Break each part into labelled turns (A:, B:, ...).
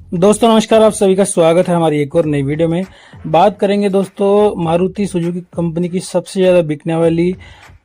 A: दोस्तों नमस्कार, आप सभी का स्वागत है हमारी एक और नई वीडियो में। बात करेंगे दोस्तों मारुति सुजुकी कंपनी की सबसे ज़्यादा बिकने वाली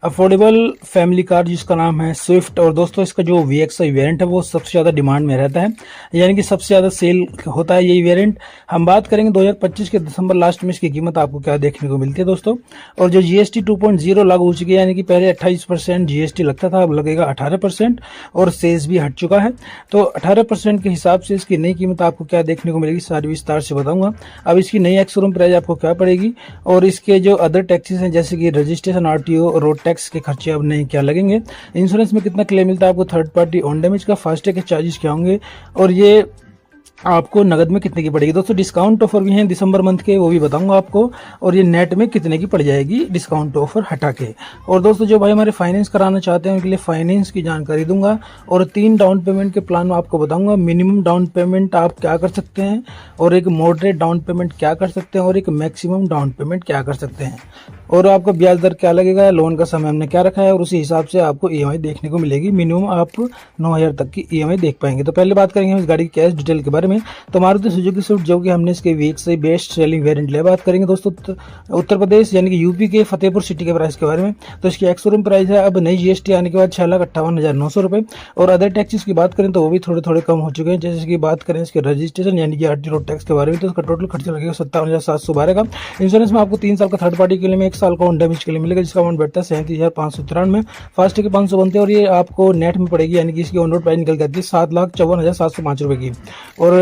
A: अफोर्डेबल फैमिली कार जिसका नाम है स्विफ्ट। और दोस्तों इसका जो VXI वेरिएंट है वो सबसे ज़्यादा डिमांड में रहता है, यानी कि सबसे ज़्यादा सेल होता है यही वेरिएंट। हम बात करेंगे 2025 के दिसंबर लास्ट में इसकी कीमत आपको क्या देखने को मिलती है दोस्तों। और जो GST 2.0 लागू हो चुकी है, यानी कि पहले 28% GST लगता था, अब लगेगा 18% और सेस भी हट चुका है। तो 18% के हिसाब से इसकी नई कीमत आपको क्या देखने को मिलेगी सारी विस्तार से बताऊंगा। अब इसकी नई एक्स शोरूम प्राइस आपको क्या पड़ेगी और इसके जो अदर टैक्सेस हैं जैसे कि रजिस्ट्रेशन, RTO, रोड टैक्स के खर्चे अब नहीं क्या लगेंगे, इंश्योरेंस में कितना क्लेम मिलता है आपको, थर्ड पार्टी ऑन डैमेज का, फास्टैग के चार्जेस क्या होंगे और ये आपको नगद में कितने की पड़ेगी। दोस्तों डिस्काउंट ऑफर भी हैं दिसंबर मंथ के, वो भी बताऊंगा आपको। और ये नेट में कितने की पड़ जाएगी डिस्काउंट ऑफर हटा के। और दोस्तों जो भाई हमारे फाइनेंस कराना चाहते हैं उनके लिए फाइनेंस की जानकारी दूंगा और 3 डाउन पेमेंट के प्लान आपको बताऊंगा। मिनिमम डाउन पेमेंट आप क्या कर सकते हैं और एक मॉडरेट डाउन पेमेंट क्या कर सकते हैं और एक मैक्सिमम डाउन पेमेंट क्या कर सकते हैं और आपका ब्याज दर क्या लगेगा, लोन का समय हमने क्या रखा है और उसी हिसाब से आपको EMI देखने को मिलेगी। मिनिमम आप 9,000 तक की EMI देख पाएंगे। तो पहले बात करेंगे हम इस गाड़ी की कैश डिटेल के बारे में। तो मारुति सुजुकी स्विफ्ट जो कि हमने इसके VXI बेस्ट सेलिंग वेरिएंट लिया। बात करेंगे दोस्तों उत्तर प्रदेश यानी कि यूपी के फतेहपुर सिटी के प्राइस के बारे में। तो इसकी एक्स शोरूम प्राइस है अब नई GST आने के बाद 6,58,900 रुपये। और अदर टैक्सेस की बात करें तो वो भी थोड़े थोड़े कम हो चुके हैं। जैसे कि बात करें इसके रजिस्ट्रेशन यानी कि RT रोड टैक्स के बारे में, तो इसका टोटल खर्चा लगेगा 57,712 का। इंश्योरेंस में आपको 3 साल का थर्ड पार्टी के लिए 1 साल का ऑन डैमेज के लिए मिलेगा, जिसका अमाउंट बैठता है 37,593 में। फास्ट के 500 बनते हैं और ये आपको नेट में पड़ेगी, यानी कि इसकी ऑन रोड प्राइस निकल जाती है 7,54,705 रुपये की। और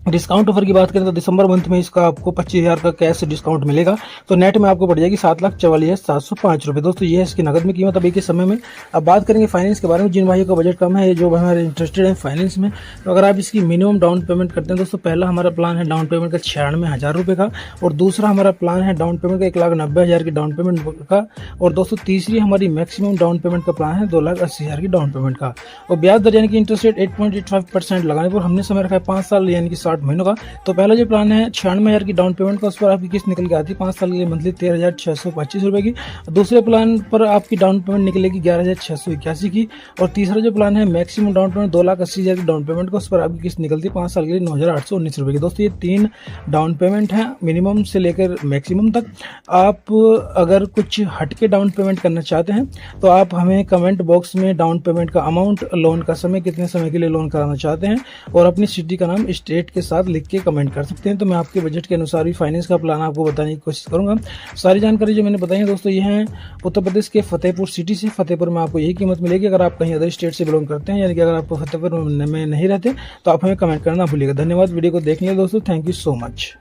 A: डिस्काउंट ऑफर की बात करें तो दिसंबर मंथ में इसका आपको 25,000 का कैश डिस्काउंट मिलेगा, तो नेट में आपको पड़ जाएगी 7,44,705 रुपये। दोस्तों ये है इसकी नगद में कीमत अभी के समय में। अब बात करेंगे फाइनेंस के बारे में। जिन भाइयों का बजट कम है, जो हमारे इंटरेस्टेड है फाइनेंस में, तो अगर आप इसकी मिनिमम डाउन पेमेंट करते हैं दोस्तों, पहला हमारा प्लान है डाउन पेमेंट का 96,000 रुपये का और दूसरा हमारा प्लान है डाउन पेमेंट का 1,90,000 की डाउन पेमेंट का। और दोस्तों तीसरी हमारी मैक्सिमम डाउन पेमेंट का प्लान है 2,80,000 की डाउन पेमेंट का। और ब्याज दर यानी कि इंटरेस्ट रेट 8.85% लगाने पर हमने समय रखा है 5 साल यानी कि 60 महीनों का। तो पहला जो प्लान है 96,000 की डाउन पेमेंट का, उस पर आपकी किस्त निकल के आती है 5 साल के लिए मंथली 13,625 रुपये की। दूसरे प्लान पर आपकी डाउन पेमेंट निकलेगी 11,681 की। और तीसरा जो प्लान है मैक्सिमम डाउन पेमेंट 2,80,000 की डाउन पेमेंट का, उस पर आपकी किस्त निकलती है 5 साल के लिए 9,819 रुपये की। दोस्तों ये 3 डाउन पेमेंट है मिनिमम से लेकर मैक्सिमम तक। आप अगर कुछ हटके डाउन पेमेंट करना चाहते हैं तो आप हमें कमेंट बॉक्स में डाउन पेमेंट का अमाउंट, लोन का समय, कितने समय के लिए लोन कराना चाहते हैं और अपनी सिटी का नाम, स्टेट के साथ लिख के कमेंट कर सकते हैं। तो मैं आपके बजट के अनुसार भी फाइनेंस का प्लान आपको बताने की कोशिश करूंगा। सारी जानकारी जो मैंने बताई है दोस्तों ये है उत्तर प्रदेश के फतेहपुर सिटी से। फतेहपुर में आपको यही कीमत मिलेगी। अगर आप कहीं अदर स्टेट से बिलोंग करते हैं, यानी कि अगर आप फतेहपुर में नहीं रहते, तो आप हमें कमेंट करना भूलिएगा। धन्यवाद वीडियो को देखने के लिए दोस्तों, थैंक यू सो मच।